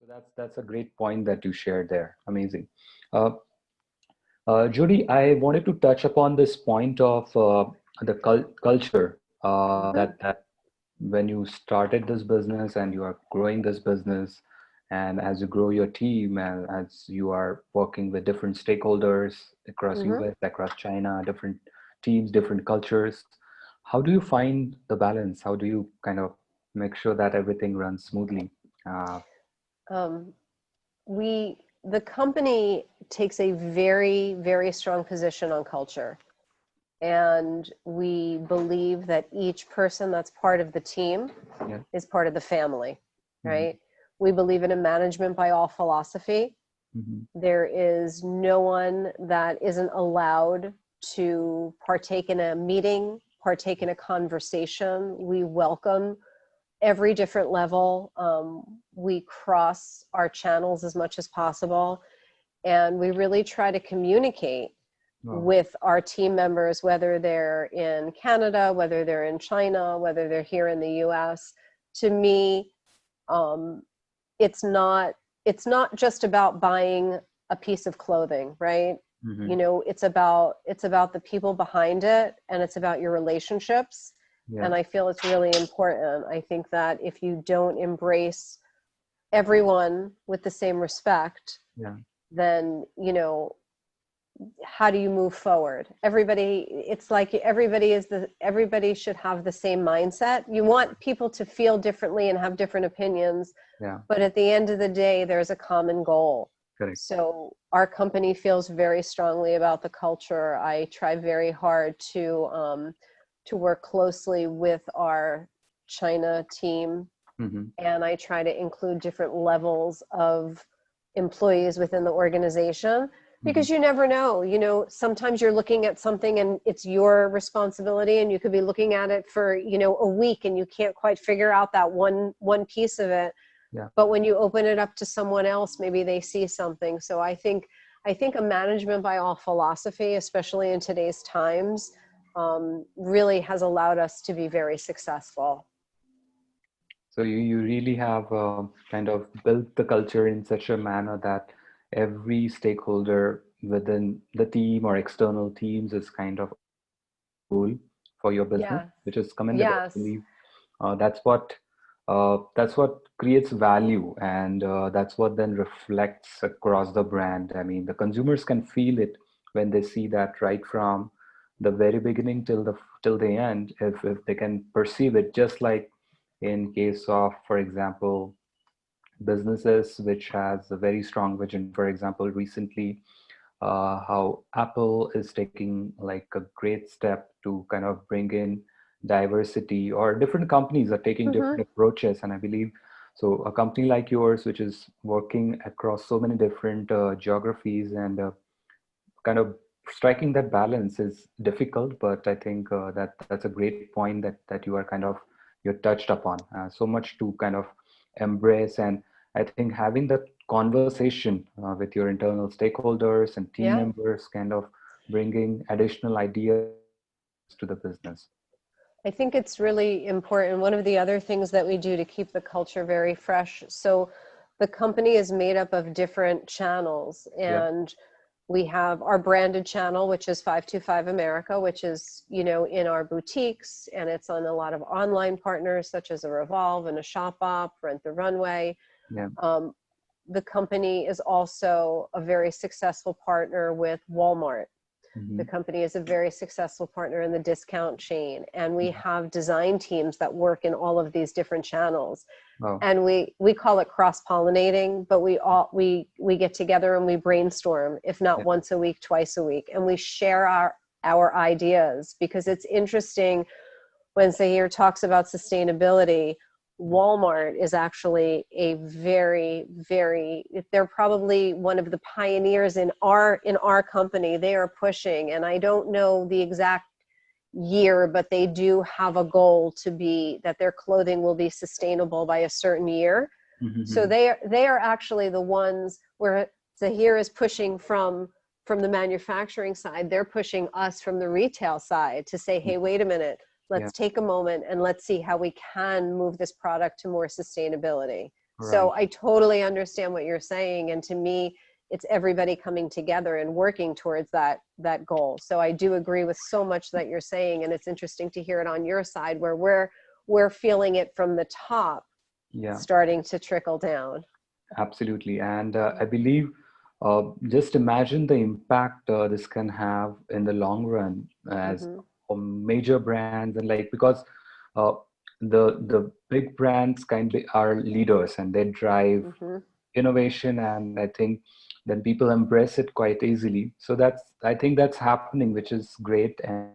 So that's a great point that you shared there. Amazing. Uh, Judy, I wanted to touch upon this point of the culture Hmm. that when you started this business and you are growing this business, and as you grow your team and as you are working with different stakeholders across Hmm. US, across China, different teams, different cultures, how do you find the balance? How do you kind of make sure that everything runs smoothly? Uh, Um, the company takes a very, very strong position on culture. And we believe that each person that's part of the team yeah. is part of the family, Hmm. right? We believe in a management by all philosophy. Hmm. There is no one that isn't allowed to partake in a meeting, partake in a conversation. We welcome every different level. We cross our channels as much as possible. And we really try to communicate Wow. with our team members, whether they're in Canada, whether they're in China, whether they're here in the US. To me, um, it's not it's not just about buying a piece of clothing, right? Hmm. You know, it's about the people behind it, and it's about your relationships. Yeah. And I feel it's really important. I think that if you don't embrace everyone with the same respect, Yeah. then, how do you move forward? Everybody, it's like everybody should have the same mindset. You want people to feel differently and have different opinions, Yeah. but at the end of the day, there's a common goal. Correct. So our company feels very strongly about the culture. I try very hard to work closely with our China team, Hmm. and I try to include different levels of employees within the organization, Hmm. because you never know. Sometimes you're looking at something and it's your responsibility, and you could be looking at it for, a week, and you can't quite figure out that one piece of it. Yeah. But when you open it up to someone else, maybe they see something. So I think a management by all philosophy, especially in today's times, really has allowed us to be very successful. So you really have kind of built the culture in such a manner that every stakeholder within the team or external teams is kind of aligned with the same goal for your business, Yes. which is commendable. I Yes. believe that's what creates value, and that's what then reflects across the brand. I mean, the consumers can feel it when they see that right from the very beginning till the end. If they can perceive it, just like in case of, for example, businesses which has a very strong vision. For example, recently, how Apple is taking like a great step to kind of bring in diversity, or different companies are taking Hmm. different approaches. And I believe so a company like yours, which is working across so many different geographies and kind of striking that balance is difficult, but I think that's a great point that you are kind of you're touched upon. So much to kind of embrace, and I think having that conversation with your internal stakeholders and team Yeah. members, kind of bringing additional ideas and perspectives to the business. I think it's really important. One of the other things that we do to keep the culture very fresh. So the company is made up of different channels, Yeah, and we have our branded channel, which is 525 America, which is, in our boutiques, and it's on a lot of online partners such as a Revolve and a Shop Op, Rent the Runway. yeah. Um, the company is also a very successful partner with Walmart. The Hmm. company is a very successful partner in the discount chain, and we have design teams that work in all of these different channels. Wow. And we call it cross-pollinating, but we get together and we brainstorm, if not Yeah, once a week, twice a week, and we share our ideas, because it's interesting when Zahir talks about sustainability. yeah, Walmart is actually a very, very, they're probably one of the pioneers in our company. They are pushing, and I don't know the exact year, but they do have a goal to be that their clothing will be sustainable by a certain year. So hmm, they are actually the ones where Zahir is pushing from the manufacturing side. They're pushing us from the retail side to say, hey, wait a minute, yeah. let's take a moment and let's see how we can move this product to more sustainability. So Right. I totally understand what you're saying. And to me, it's everybody coming together and working towards that goal. So I do agree with so much that you're saying. And it's interesting to hear it on your side where we're feeling it from the top Yeah. starting to trickle down. Absolutely. And I believe just imagine the impact this can have in the long run as Mm-hmm. major brands and like because uh, the big brands kind of are leaders and they drive Mm-hmm. innovation, and I think then people embrace it quite easily. So that's I think that's happening, which is great. And